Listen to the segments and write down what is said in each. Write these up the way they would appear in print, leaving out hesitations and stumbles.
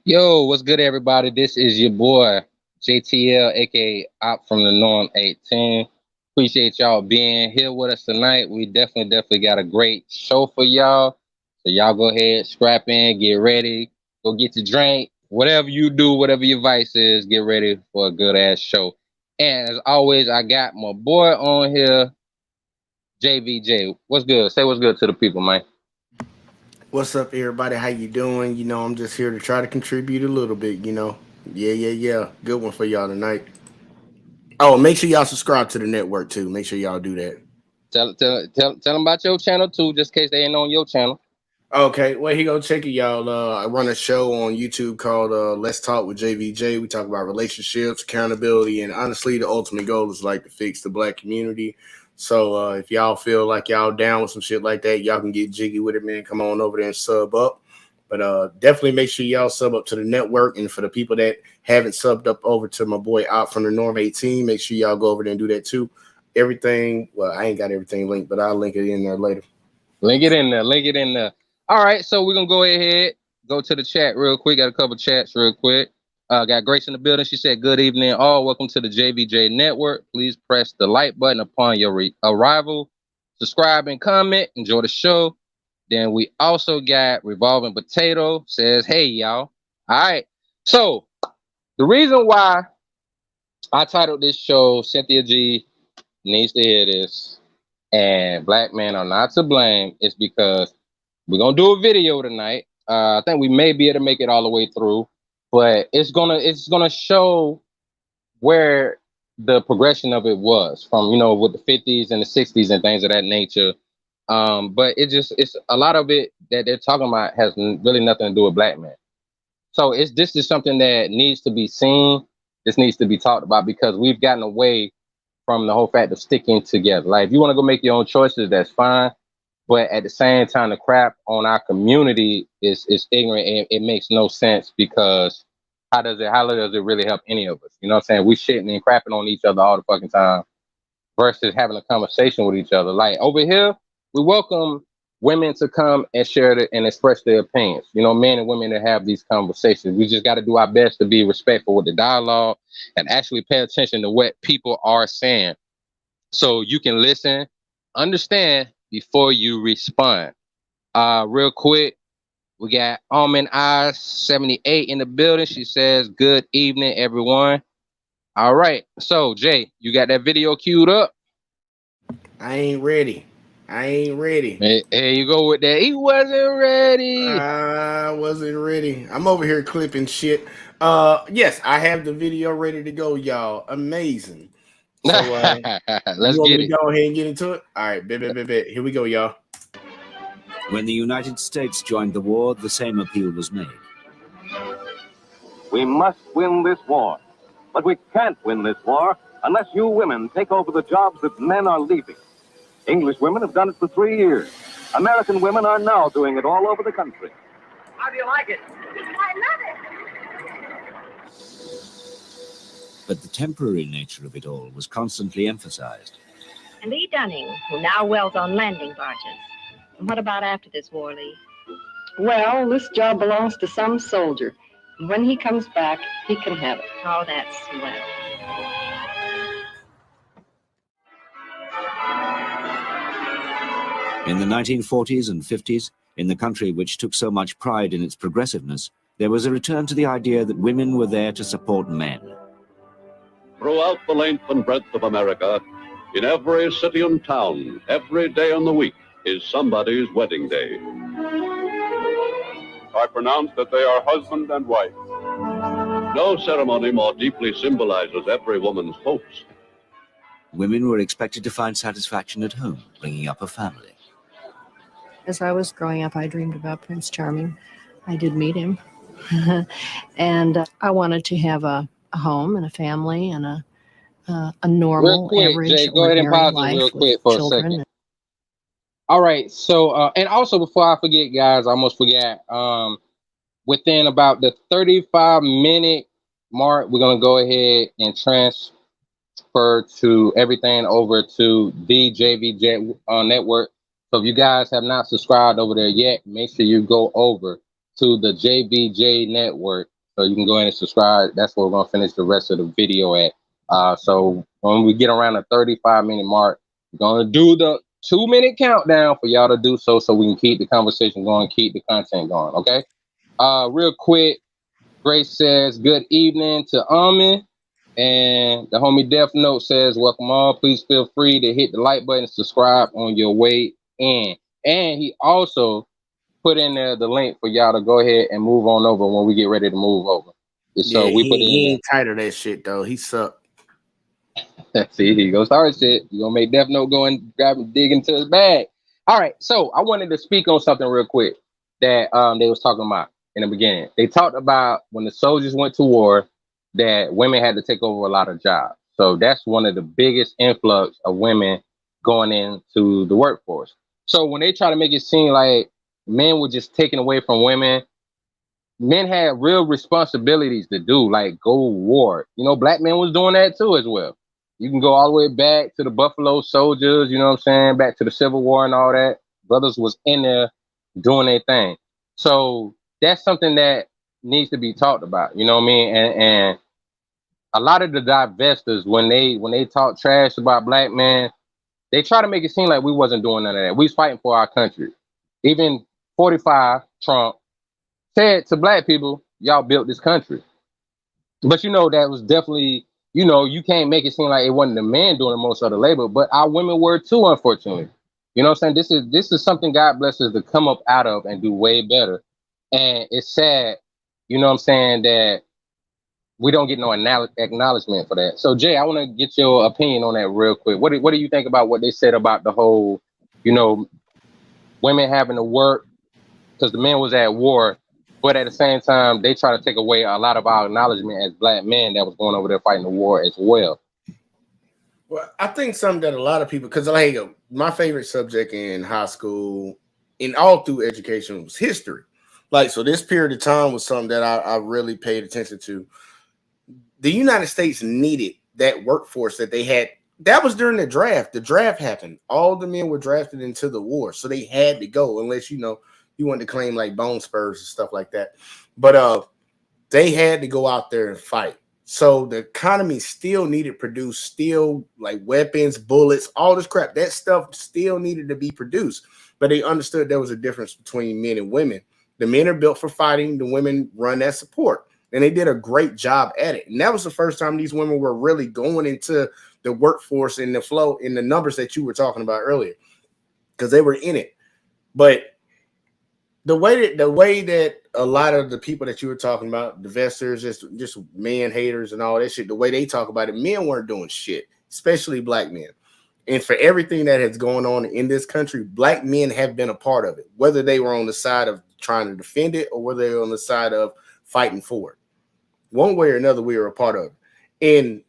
Yo, what's good, everybody? This is your boy JTL, aka Op from the Norm 18. Appreciate y'all being here with us tonight. We definitely got a great show for y'all. So y'all go ahead, scrap in, get ready, go get your drink, whatever you do, whatever your vice is, get ready for a good ass show. And as always, I got my boy on here, JVJ. What's good? Say what's good to the people, man. What's up, everybody? How you doing? I'm just here to try to contribute a little bit. Yeah. Good one for y'all tonight. Oh, make sure y'all subscribe to the network too. Make sure y'all do that. Tell them about your channel too, just in case they ain't on your channel. Okay, well, here go check it, y'all. I run a show on YouTube called Let's Talk with JVJ. We talk about relationships, accountability, and honestly, the ultimate goal is like to fix the black community. So if y'all feel like y'all down with some shit like that, y'all can get jiggy with it, man. Come on over there and sub up. But definitely make sure y'all sub up to the network. And for the people that haven't subbed up over to my boy out from the Norm 18, make sure y'all go over there and do that too. Everything, well, I ain't got everything linked, but I'll link it in there later. Link it in there. Link it in there. All right, so we're gonna go ahead, go to the chat real quick. Got a couple chats real quick. Got Grace in the building. She said, "Good evening, all. Welcome to the JVJ Network. Please press the like button upon your arrival. Subscribe and comment. Enjoy the show." Then we also got Revolving Potato says, "Hey y'all." All right. So the reason why I titled this show Cynthia G needs to hear this and black men are not to blame is because we're gonna do a video tonight. I think we may be able to make it all the way through, but it's gonna show where the progression of it was from, with the 50s and the 60s and things of that nature. But it's a lot of it that they're talking about has really nothing to do with black men. So this is something that needs to be seen. This needs to be talked about because we've gotten away from the whole fact of sticking together. Like if you want to go make your own choices, that's fine. But at the same time, the crap on our community is ignorant and it makes no sense because how does it really help any of us? You know what I'm saying? We shitting and crapping on each other all the fucking time versus having a conversation with each other. Like over here, we welcome women to come and and express their opinions. Men and women that have these conversations. We just got to do our best to be respectful with the dialogue and actually pay attention to what people are saying, so you can listen, understand before you respond. Real quick, we got Almond Eyes 78 in the building. She says, "Good evening, everyone." All right, so Jay, you got that video queued up? I ain't ready. I ain't ready. Here you go with that. He wasn't ready. I wasn't ready. I'm over here clipping shit. Yes, I have the video ready to go, y'all. Amazing. So you Let's want get me to it. go ahead and get into it? All right, bet. Here we go, y'all. When the United States joined the war, the same appeal was made. We must win this war. But we can't win this war unless you women take over the jobs that men are leaving. English women have done it for 3 years. American women are now doing it all over the country. How do you like it? I love it. But the temporary nature of it all was constantly emphasized. And Lee Dunning, who now welds on landing barges. And what about after this war, Lee? Well, this job belongs to some soldier. When he comes back, he can have it. Oh, that's swell. In the 1940s and 50s, in the country which took so much pride in its progressiveness, there was a return to the idea that women were there to support men. Throughout the length and breadth of America, in every city and town, every day in the week is somebody's wedding day. I pronounce that they are husband and wife. No ceremony more deeply symbolizes every woman's hopes. Women were expected to find satisfaction at home, bringing up a family. As I was growing up, I dreamed about Prince Charming. I did meet him. And I wanted to have a home and a family and a normal, Real quick, average, Jay, go ahead and ordinary pause it life real with quick for a children. second. All right, so and also before I forget, guys, I almost forgot. Within about the 35-minute mark, we're gonna go ahead and transfer to everything over to the JVJ network. So if you guys have not subscribed over there yet, make sure you go over to the JVJ network So you can go ahead and subscribe. That's where we're gonna finish the rest of the video at. So when we get around the 35-minute mark, we're gonna do the 2-minute countdown for y'all to do so we can keep the conversation going, keep the content going. Okay. Real quick, Grace says good evening to Amin. And the homie Death Note says, welcome all. Please feel free to hit the like button and subscribe on your way in. And he also put in there the link for y'all to go ahead and move on over when we get ready to move over. So yeah, we put it in he there. ain't tired of that shit though. He sucked. See, he goes start shit. You gonna make Death Note go and grab and dig into his bag. All right, so I wanted to speak on something real quick that they was talking about in the beginning. They talked about when the soldiers went to war that women had to take over a lot of jobs. So that's one of the biggest influx of women going into the workforce. So when they try to make it seem like men were just taken away from women, men had real responsibilities to do, like go war. You know, black men was doing that too as well. You can go all the way back to the Buffalo Soldiers, you know what I'm saying, back to the Civil War and all that. Brothers was in there doing their thing. So that's something that needs to be talked about, you know what I mean? And a lot of the divestors, when they talk trash about black men, they try to make it seem like we wasn't doing none of that. We was fighting for our country. Even 45, Trump, said to black people, y'all built this country. But you know, that was definitely, you know, you can't make it seem like it wasn't the man doing most of the labor, but our women were too, unfortunately. You know what I'm saying? This is something God bless us to come up out of and do way better. And it's sad, you know what I'm saying, that we don't get no acknowledgement for that. So Jay, I want to get your opinion on that real quick. What do you think about what they said about the whole, you know, women having to work because the men was at war, but at the same time, they try to take away a lot of our acknowledgement as black men that was going over there fighting the war as well. Well, I think something that a lot of people, because like my favorite subject in high school, in all through education, was history. Like, so this period of time was something that I really paid attention to. The United States needed that workforce that they had. That was during the draft. The draft happened. All the men were drafted into the war, so they had to go, unless, you know, you wanted to claim like bone spurs and stuff like that. But they had to go out there and fight. So the economy still needed to produce steel, like weapons, bullets, all this crap. That stuff still needed to be produced. But they understood there was a difference between men and women. The men are built for fighting. The women run that support. And they did a great job at it. And that was the first time these women were really going into the workforce in the flow, in the numbers that you were talking about earlier, because they were in it. But the way that a lot of the people that you were talking about, divestors, just man haters and all that shit, the way they talk about it, men weren't doing shit, especially black men. And for everything that has gone on in this country, black men have been a part of it, whether they were on the side of trying to defend it or whether they were on the side of fighting for it. One way or another, we are a part of it. And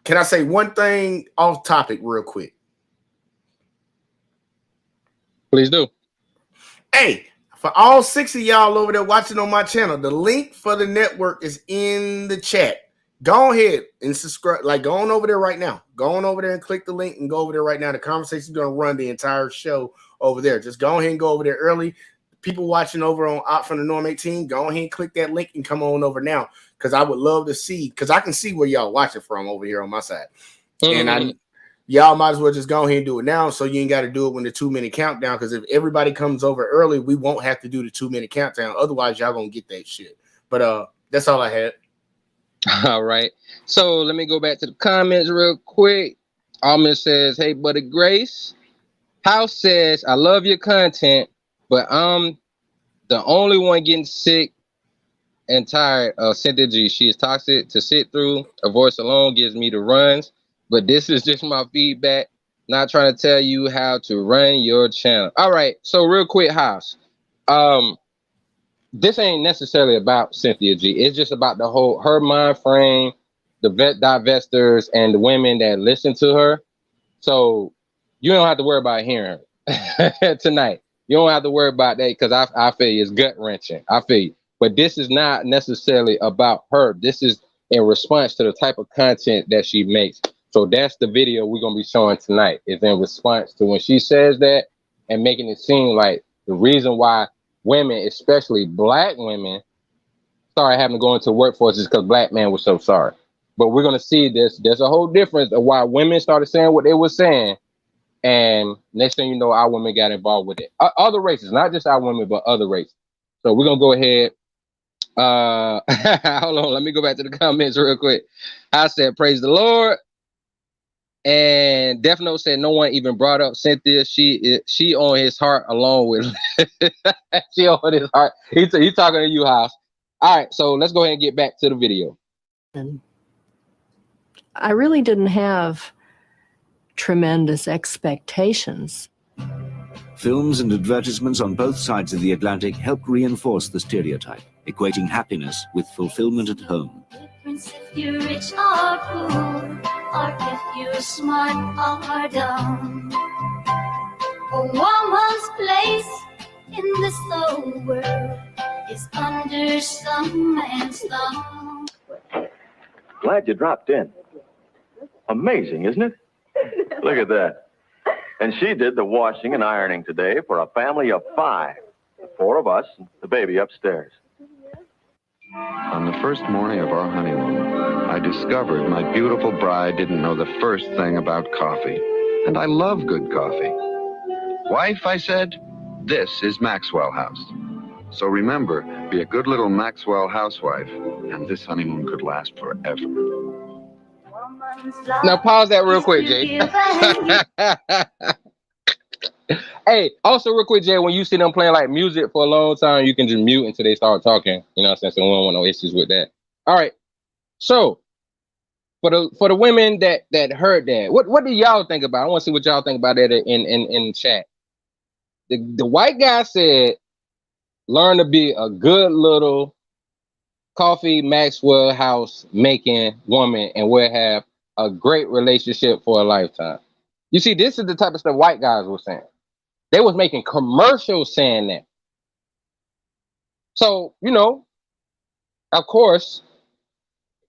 can I say one thing off topic real quick? Please do. Hey, for all 6 of y'all over there watching on my channel, the link for the network is in the chat. Go ahead and subscribe. Like, go on over there right now. Go on over there and click the link and go over there right now. The conversation is going to run the entire show over there. Just go ahead and go over there early. People watching over on Out from the Norm 18, go ahead and click that link and come on over now, because I would love to see, because I can see where y'all watching from over here on my side. And y'all might as well just go ahead and do it now, so you ain't got to do it when the 2-minute countdown, because if everybody comes over early, we won't have to do the 2-minute countdown. Otherwise, y'all going to get that shit. But that's all I had. All right. So let me go back to the comments real quick. Almond says, hey, buddy Grace. House says, I love your content, but I'm the only one getting sick and tired of Cynthia G. She is toxic to sit through. Her voice alone gives me the runs, but this is just my feedback. Not trying to tell you how to run your channel. All right. So real quick, House. This ain't necessarily about Cynthia G. It's just about the whole, her mind frame, the divestors, and the women that listen to her. So you don't have to worry about hearing her tonight. You don't have to worry about that, because I feel you, it's gut wrenching. I feel you. But this is not necessarily about her. This is in response to the type of content that she makes. So that's the video we're going to be showing tonight, is in response to when she says that and making it seem like the reason why women, especially black women, sorry having to go into workforce is because black men were so sorry. But we're gonna see this. There's a whole difference of why women started saying what they were saying, and next thing you know, our women got involved with it. Other races, not just our women, but other races. So we're gonna go ahead. Hold on, let me go back to the comments real quick. I said, praise the Lord. And Death Note said no one even brought up Cynthia. She on his heart along with she on his heart. He talking to you, House. All right, so let's go ahead and get back to the video. And I really didn't have tremendous expectations. Films and advertisements on both sides of the Atlantic helped reinforce the stereotype, equating happiness with fulfillment at home. Difference if you're rich or poor, or if you're smart or dumb. A woman's place in this whole world is under some man's thumb. Glad you dropped in. Amazing, isn't it? Look at that. And she did the washing and ironing today for a family of 5. The 4 of us and the baby upstairs. On the first morning of our honeymoon, I discovered my beautiful bride didn't know the first thing about coffee. And I love good coffee. Wife, I said, this is Maxwell House. So remember, be a good little Maxwell housewife, and this honeymoon could last forever. Now pause that real quick, Jay. Hey, also real quick, Jay, when you see them playing like music for a long time, you can just mute until they start talking. You know what I'm saying? So we don't want no issues with that. All right. So for the women that heard that, what do y'all think about it? I want to see what y'all think about that in chat. The white guy said, learn to be a good little coffee Maxwell House making woman and we'll have a great relationship for a lifetime. You see, this is the type of stuff white guys were saying. They was making commercials saying that. So, you know, of course,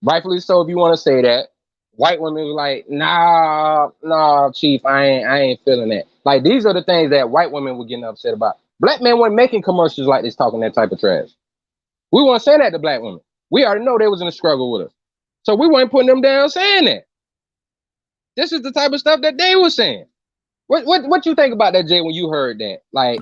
rightfully so if you want to say that, white women were like, nah, Chief, I ain't feeling that. Like, these are the things that white women were getting upset about. Black men weren't making commercials like this, talking that type of trash. We weren't saying that to black women. We already know they was in a struggle with us. So we weren't putting them down saying that. This is the type of stuff that they were saying. What you think about that, Jay, when you heard that? Like,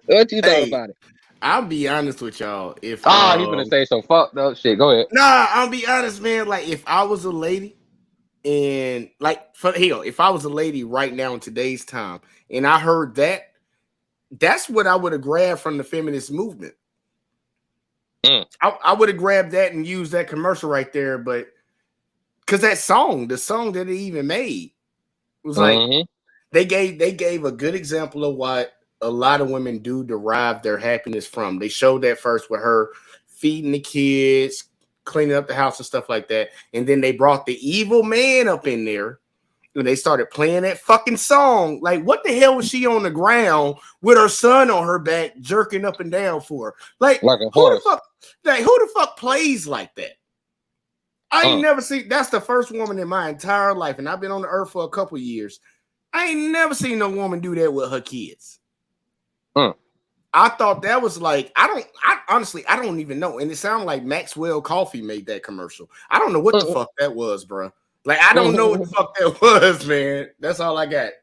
what you think about it? I'll be honest with y'all. If he's gonna say some fucked up shit. Go ahead. Nah, I'll be honest, man. Like, if I was a lady, and like, for hell, if I was a lady right now in today's time, and I heard that, that's what I would have grabbed from the feminist movement. I would have grabbed that and used that commercial right there, but because that song, the song that they even made, was like they gave a good example of what a lot of women do derive their happiness from. They showed that first with her feeding the kids, cleaning up the house and stuff like that, and then they brought the evil man up in there. And they started playing that fucking song. Like, what the hell was she on the ground with her son on her back, jerking up and down for? Like a horse. Who the fuck plays like that? I ain't never seen. That's the first woman in my entire life, and I've been on the earth for a couple years. I ain't never seen no woman do that with her kids. I thought that was like, I honestly don't even know. And it sounded like Maxwell Coffee made that commercial. I don't know what the fuck that was, bro. Like, I don't know what the fuck that was, man. That's all I got.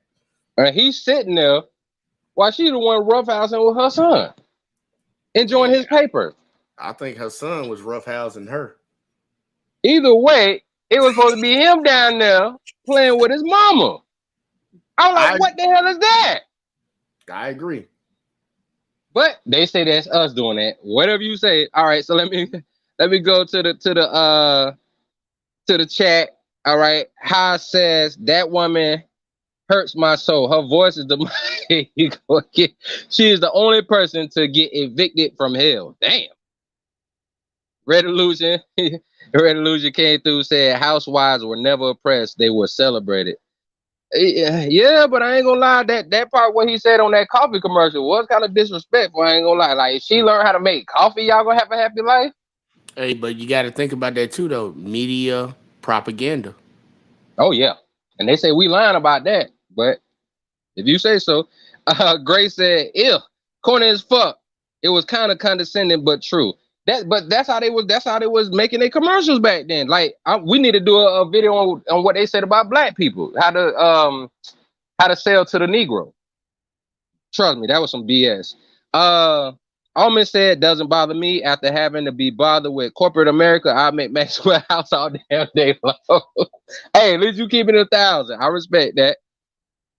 And he's sitting there while she's the one roughhousing with her son, enjoying his paper. I think her son was roughhousing her. Either way, it was supposed to be him down there playing with his mama. I'm like, what the hell is that? I agree. But they say that's us doing that. Whatever you say. All right, so let me go to the chat. All right. Ha says that woman hurts my soul. Her voice is the she is the only person to get evicted from hell. Damn. Red Illusion came through, said housewives were never oppressed, they were celebrated. Yeah, but I ain't gonna lie, that part what he said on that coffee commercial was kind of disrespectful. I ain't gonna lie. Like, if she learned how to make coffee, y'all gonna have a happy life. Hey, but you got to think about that too, though. Media propaganda. Oh yeah, and they say we lying about that, but if you say so. Grace said, "Ew, corny as fuck. It was kind of condescending, but true. That's how they was making their commercials back then. Like we need to do a video on what they said about black people, how to sell to the Negro. Trust me, that was some BS. Almond said, doesn't bother me. After having to be bothered with corporate America, I make Maxwell House all damn day long. Hey, at least you keep it 1,000. I respect that.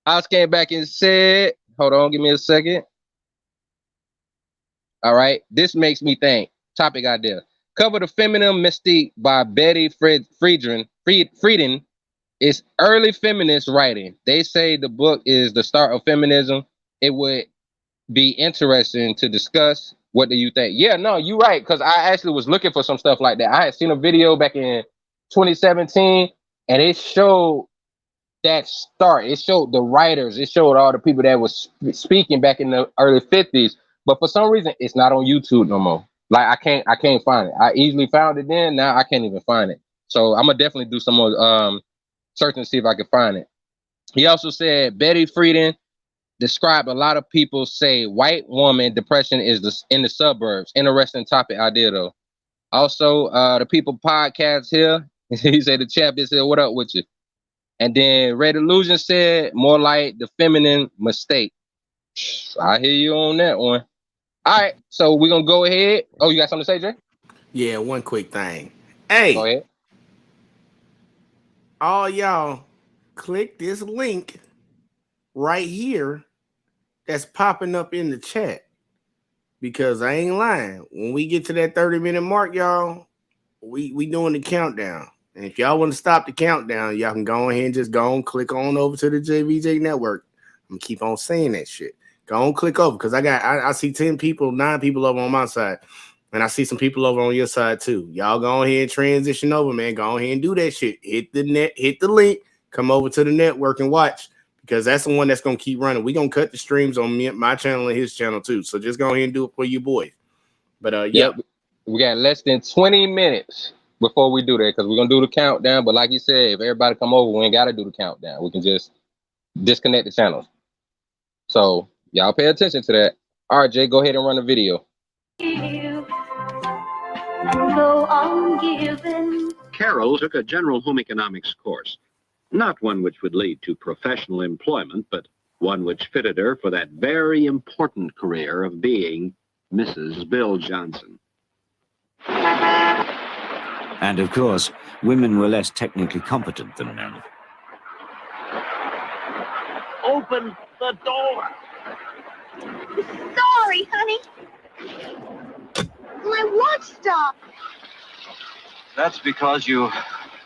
House came back and said, hold on, give me a second. All right, this makes me think. Topic idea. Cover the Feminine Mystique by Betty Friedan is early feminist writing. They say the book is the start of feminism. It would be interesting to discuss. What do you think? Yeah, no, you're right. Because I actually was looking for some stuff like that. I had seen a video back in 2017, and it showed that start. It showed the writers. It showed all the people that was speaking back in the early 50s. But for some reason, it's not on YouTube no more. Like I can't find it. I easily found it then. Now I can't even find it. So I'm gonna definitely do some more searching to see if I can find it. He also said Betty Friedan described a lot of people say white woman depression is in the suburbs. Interesting topic idea though. Also, the People podcast here. He said the champion said, "What up with you?" And then Red Illusion said more like the feminine mistake. I hear you on that one. All right, so we're gonna go ahead. Oh, you got something to say, Jay? Yeah, one quick thing. Hey, go ahead. All y'all, click this link right here that's popping up in the chat, because I ain't lying. When we get to that 30-minute mark, y'all, we doing the countdown. And if y'all want to stop the countdown, y'all can go ahead and just go and click on over to the JVJ network. I'm gonna keep on saying that shit. Go on, click over, because I see 9 people over on my side, and I see some people over on your side too. Y'all go ahead and transition over, man. Go ahead and do that shit. Hit the link, come over to the network and watch, because that's the one that's gonna keep running. We're gonna cut the streams on my channel and his channel too. So just go ahead and do it for you boys. But yeah, we got less than 20 minutes before we do that, because we're gonna do the countdown. But like you said, if everybody come over, we ain't gotta do the countdown. We can just disconnect the channels. So y'all pay attention to that. All right, Jay, go ahead and run the video. Go on giving. Carol took a general home economics course, not one which would lead to professional employment, but one which fitted her for that very important career of being Mrs. Bill Johnson. And of course, women were less technically competent than men. Open the door. Sorry, honey. My watch stopped. That's because you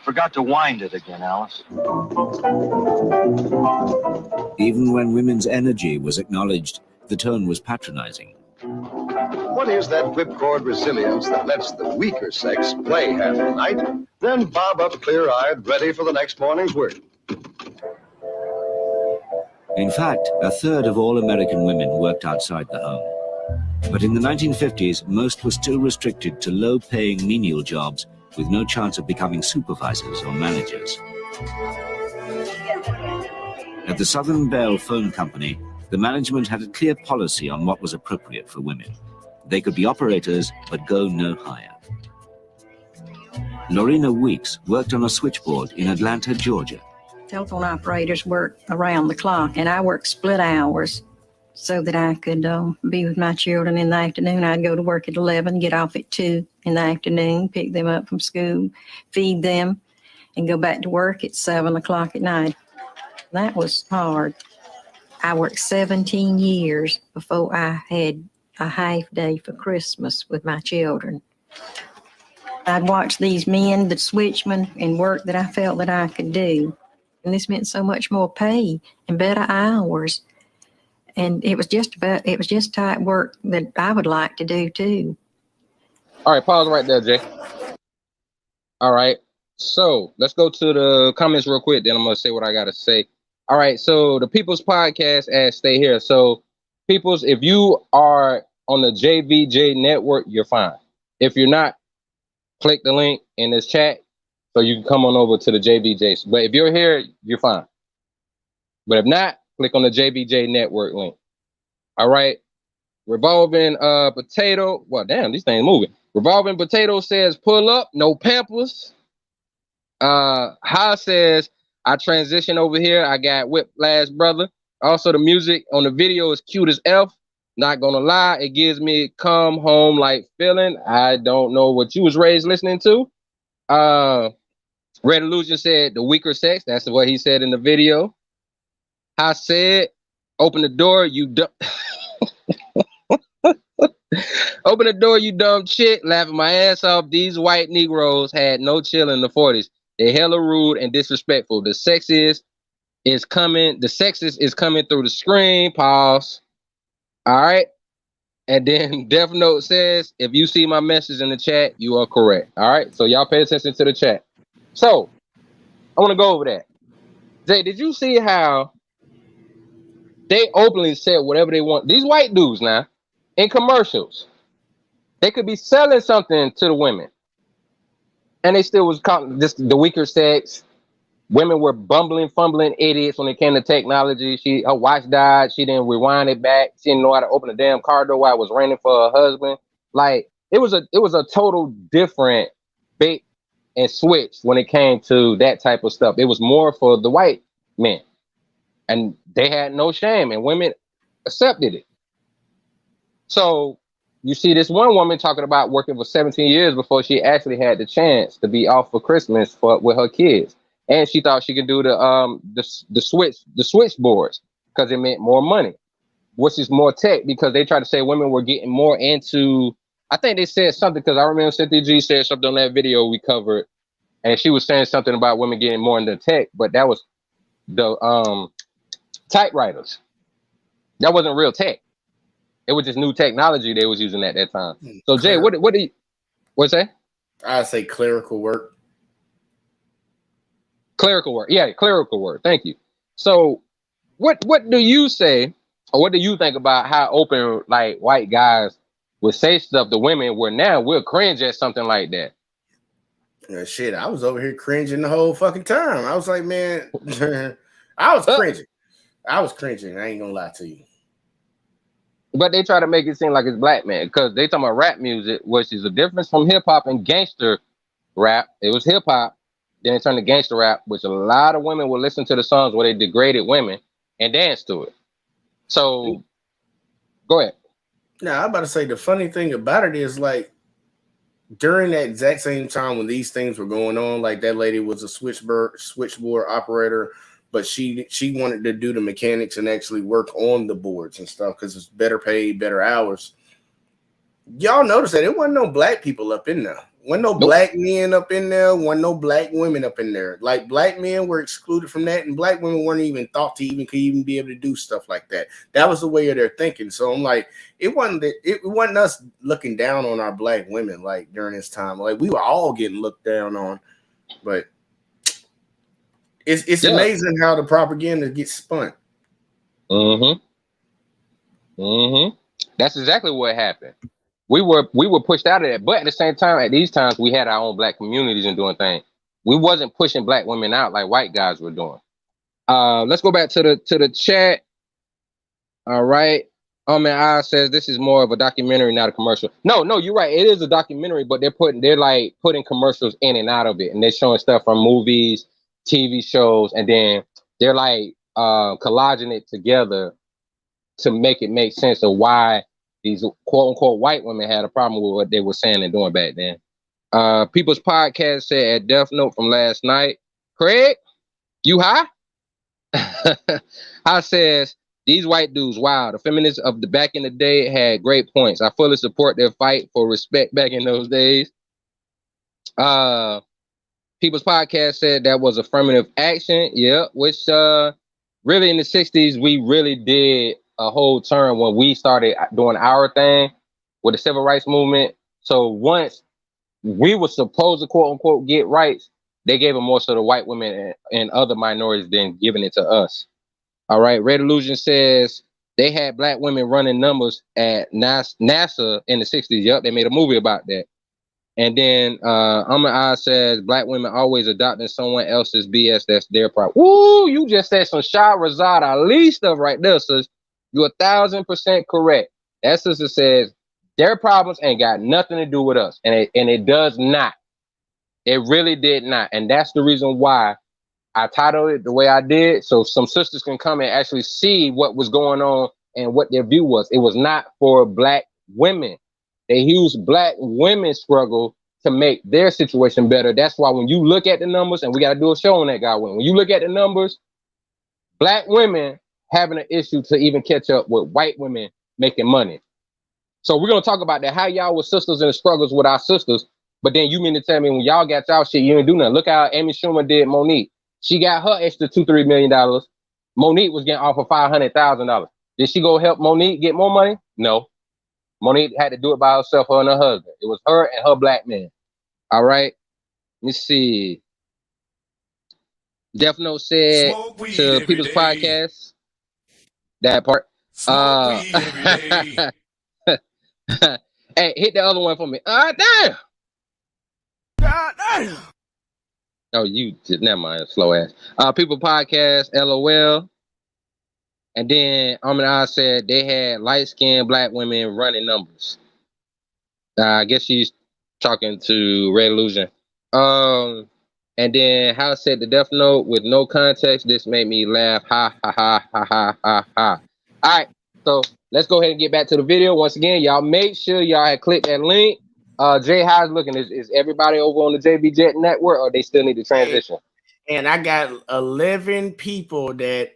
forgot to wind it again, Alice. Even when women's energy was acknowledged, the tone was patronizing. What is that whipcord resilience that lets the weaker sex play half the night, then bob up clear-eyed, ready for the next morning's work? In fact, a third of all American women worked outside the home. But in the 1950s, most were still restricted to low-paying menial jobs with no chance of becoming supervisors or managers. At the Southern Bell Phone Company, the management had a clear policy on what was appropriate for women. They could be operators, but go no higher. Lorena Weeks worked on a switchboard in Atlanta, Georgia. Telephone operators work around the clock, and I work split hours so that I could be with my children in the afternoon. I'd go to work at 11, get off at 2 in the afternoon, pick them up from school, feed them, and go back to work at 7 o'clock at night. That was hard. I worked 17 years before I had a half day for Christmas with my children. I'd watch these men, the switchmen, and work that I felt that I could do. And this meant so much more pay and better hours. And it was just type work that I would like to do too. All right, pause right there, Jay. All right, so let's go to the comments real quick, then I'm gonna say what I gotta say. All right, so the People's Podcast ads stay here. So People's, if you are on the JVJ network, you're fine. If you're not, click the link in this chat so you can come on over to the JVJ. But if you're here, you're fine. But if not, click on the JVJ network link. All right. Revolving potato. Well, damn, these things moving. Revolving Potato says, pull up, no Pampers. Ha says, I transition over here. I got Whiplash Brother. Also, the music on the video is cute as F. Not gonna lie, it gives me come home like feeling. I don't know what you was raised listening to. Red Illusion said the weaker sex. That's what he said in the video. I said, open the door, you dumb. Open the door, you dumb shit. Laughing my ass off. These white Negroes had no chill in the 40s. They hella rude and disrespectful. The sexist is coming. The sexist is coming through the screen. Pause. All right. And then Death Note says, if you see my message in the chat, you are correct. All right. So y'all pay attention to the chat. So I want to go over that. Jay, did you see how they openly said whatever they want? These white dudes now in commercials, they could be selling something to the women, and they still was calling this the weaker sex. Women were bumbling, fumbling idiots when it came to technology. Her watch died. She didn't rewind it back. She didn't know how to open the damn car door while it was raining for her husband. Like it was a total different bait and switch when it came to that type of stuff. It was more for the white men, and they had no shame, and women accepted it. So you see this one woman talking about working for 17 years before she actually had the chance to be off for Christmas with her kids. And she thought she could do the switchboards because it meant more money, which is more tech, because they tried to say women were getting more into. I think they said something, because I remember Cynthia G said something on that video we covered, and she was saying something about women getting more into tech, but that was the typewriters. That wasn't real tech. It was just new technology they was using at that time. So Jay, what do you say? I say clerical work. Clerical work. Yeah, clerical work. Thank you. So what do you say, or what do you think about how open like white guys would say stuff to women where now we'll cringe at something like that? Yeah, shit, I was over here cringing the whole fucking time. I was like, man, I was cringing. I was cringing. I ain't gonna lie to you. But they try to make it seem like it's black man, because they talking about rap music, which is a difference from hip hop and gangster rap. It was hip hop. Then it turned to gangster rap, which a lot of women will listen to the songs where they degraded women and dance to it. So, go ahead. Now, I'm about to say the funny thing about it is, like, during that exact same time when these things were going on, like that lady was a switchboard operator, but she wanted to do the mechanics and actually work on the boards and stuff because it's better paid, better hours. Y'all notice that it wasn't no black people up in there. Wasn't no black men up in there. Wasn't no black women up in there. Like black men were excluded from that, and black women weren't even thought to could even be able to do stuff like that. That was the way of their thinking. So I'm like, it wasn't us looking down on our black women like during this time. Like we were all getting looked down on, but it's amazing how the propaganda gets spun. That's exactly what happened. We were pushed out of that, but at the same time, at these times, we had our own black communities and doing things. We wasn't pushing black women out like white guys were doing. Let's go back to the chat. All right. I says this is more of a documentary, not a commercial. No, you're right. It is a documentary, but they're putting commercials in and out of it, and they're showing stuff from movies, TV shows, and then they're like collaging it together to make it make sense of why these quote unquote white women had a problem with what they were saying and doing back then. People's Podcast said at Death Note from last night, Craig, you high? I says, these white dudes, wow, the feminists of the back in the day had great points. I fully support their fight for respect back in those days. People's Podcast said that was affirmative action. Yeah, which really in the 60s, we really did a whole turn when we started doing our thing with the civil rights movement. So once we were supposed to quote unquote get rights, they gave it more so to white women and other minorities than giving it to us. All right. Red Illusion says they had black women running numbers at NASA in the 60s. Yep, they made a movie about that. And then Amar says black women always adopting someone else's BS. That's their problem. Woo, you just said some Shahrazad Ali stuff right there, sis. You're 1,000% correct. That sister says Their problems ain't got nothing to do with us, and it does not. It really did not, and that's the reason why I titled it the way I did, so some sisters can come and actually see what was going on and what their view was. It was not for Black women. They used Black women's struggle to make their situation better. That's why when you look at the numbers, and we got to do a show on that, guy. When you look at the numbers, Black women having an issue to even catch up with white women making money. So we're going to talk about that, how y'all were sisters in the struggles with our sisters, but then you mean to tell me when y'all got y'all shit, you didn't do nothing. Look how Amy Schumer did Monique. She got her extra $2-3 million. Monique was getting offered $500,000. Did she go help Monique get more money? No. Monique had to do it by herself, her and her husband. It was her and her Black man. All right. Let me see. Death Note said to People's Podcast, that part. Hey, hit the other one for me. Damn. God damn. Oh, you did. Never mind. Slow ass. People Podcast, LOL. And then I said they had light-skinned Black women running numbers. I guess she's talking to Red Illusion. And then House said the Death Note with no context. This made me laugh. Ha ha ha ha ha ha ha. All right. So let's go ahead and get back to the video. Once again, y'all make sure y'all had clicked that link. Jay, how's it looking? Is everybody over on the JVJ network, or they still need to transition? And I got 11 people that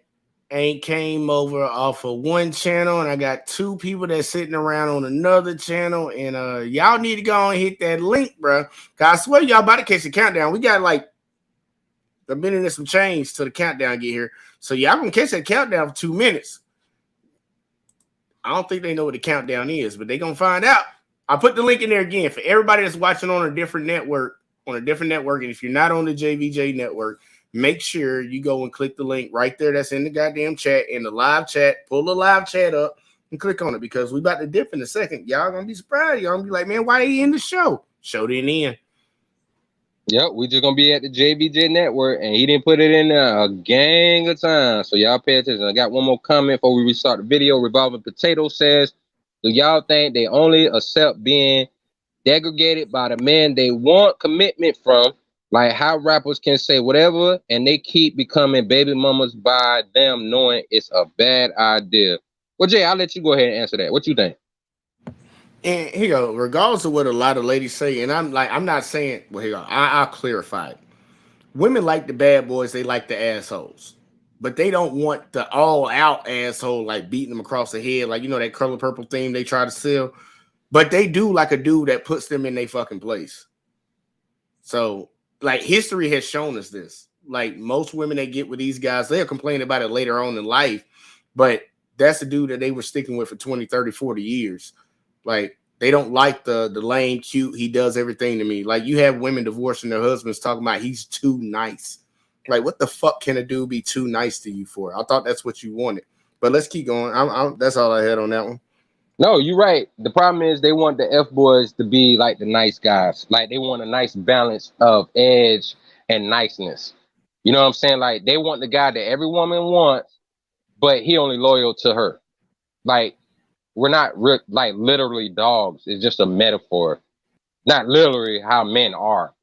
ain't came over off of one channel, and I got 2 people that's sitting around on another channel. And y'all need to go and hit that link, bro. Cause I swear y'all about to catch the countdown. We got like a minute and some change till the countdown get here. So y'all gonna catch that countdown for 2 minutes. I don't think they know what the countdown is, but they gonna find out. I put the link in there again for everybody that's watching on a different network. And if you're not on the JVJ network, make sure you go and click the link right there that's in the goddamn chat, in the live chat. Pull the live chat up and click on it, because we about to dip in a second. Y'all gonna be surprised. Y'all gonna be like, man, why they in the show? Show didn't end. Yep, we just gonna be at the JVJ network, and he didn't put it in there a gang of times. So y'all pay attention. I got one more comment before we restart the video. Revolving Potato says, do y'all think they only accept being degraded by the men they want commitment from? Like how rappers can say whatever and they keep becoming baby mamas by them knowing it's a bad idea. Well, Jay, I'll let you go ahead and answer that. What you think? And here you go. Regardless of what a lot of ladies say, and I'm not saying, well, here you go. I'll clarify it. Women like the bad boys. They like the assholes. But they don't want the all-out asshole, like beating them across the head, like, you know, that Color Purple theme they try to sell. But they do like a dude that puts them in their fucking place. So, like, history has shown us this. Like, most women that get with these guys, they'll complain about it later on in life. But that's the dude that they were sticking with for 20, 30, 40 years. Like, they don't like the lame, cute, he does everything to me. Like, you have women divorcing their husbands talking about he's too nice. Like, what the fuck can a dude be too nice to you for? I thought that's what you wanted. But let's keep going. That's all I had on that one. No, you're right. The problem is they want the F-boys to be like the nice guys. Like, they want a nice balance of edge and niceness. You know what I'm saying? Like, they want the guy that every woman wants, but he only loyal to her. Like, we're not like literally dogs. It's just a metaphor. Not literally how men are.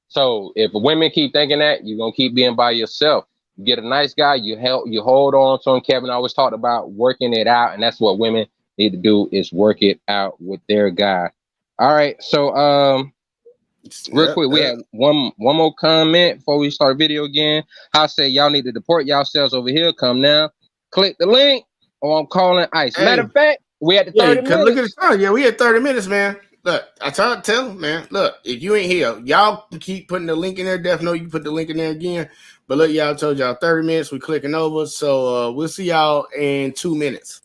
So if women keep thinking that, you're going to keep being by yourself. You get a nice guy, you hold on to him. Kevin always talked about working it out, and that's what women need to do, is work it out with their guy. All right, so real quick, we have one more comment before we start the video again. I say y'all need to deport yourselves over here. Come now, click the link, or I'm calling ICE. Hey. Matter of fact, we at the 30 minutes. Look at the time. Yeah, we at 30 minutes, man. Look, I try to tell them, man. Look, if you ain't here, y'all can keep putting the link in there. Death Note, you can put the link in there again. But look, y'all told y'all 30 minutes. We're clicking over. So we'll see y'all in 2 minutes.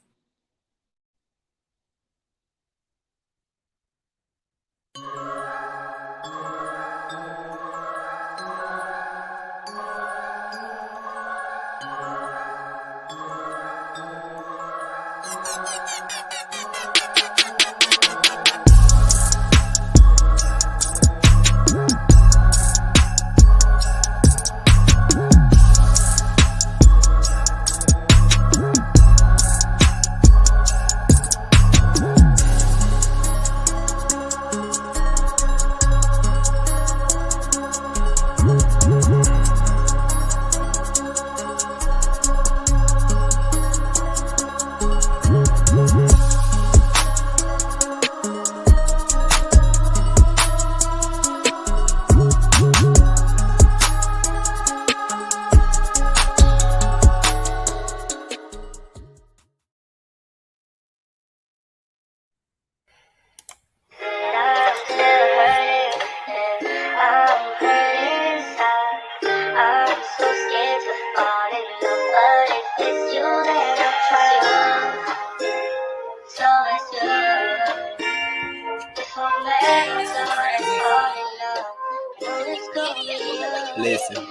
I'm hurting inside. I'm so scared to fall in love, but if it's you, then I'll try you. So it's you. If I'm ever gonna fall in love, then it's gonna be you. Listen.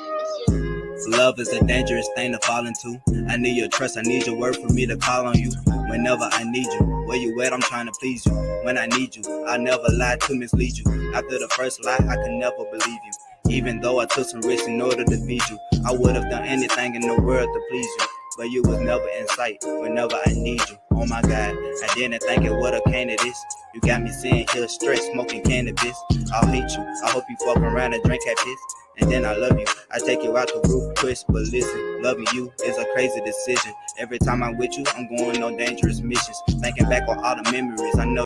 Love is a dangerous thing to fall into. I need your trust, I need your word for me to call on you. Whenever I need you, where you at, I'm trying to please you. When I need you, I'll never lie to mislead you. After the first lie, I could never believe you. Even though I took some risks in order to feed you, I would have done anything in the world to please you. But you was never in sight whenever I need you. Oh my God, I didn't think it would've came to this. You got me sitting here stressed, smoking cannabis. I'll hate you, I hope you fuck around and drink that piss. And then I love you, I take you out the roof, twist. But listen, loving you is a crazy decision. Every time I'm with you, I'm going on dangerous missions. Thinking back on all the memories, I know.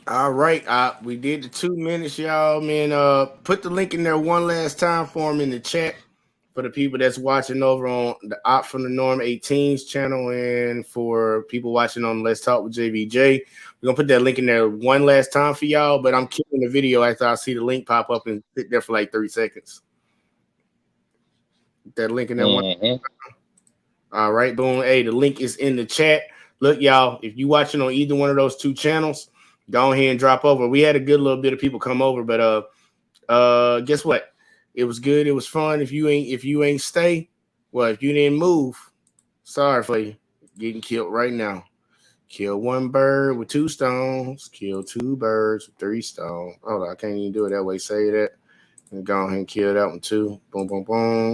All right, we did the 2 minutes, y'all. Man, put the link in there one last time for them in the chat for the people that's watching over on the Op from the Norm 18's channel, and for people watching on Let's Talk with JVJ. We're gonna put that link in there one last time for y'all, but I'm killing the video after I see the link pop up and sit there for like 30 seconds. That link in there one. All right, boom. Hey, the link is in the chat. Look, y'all, if you watching on either one of those 2 channels, go ahead and drop over. We had a good little bit of people come over, but guess what? It was good. It was fun. If you ain't stay, well, if you didn't move, sorry for you. Getting killed right now. Kill 1 bird with 2 stones. Kill 2 birds with 3 stones. Hold on, I can't even do it that way. Say that. And go ahead and kill that one too. Boom, boom, boom.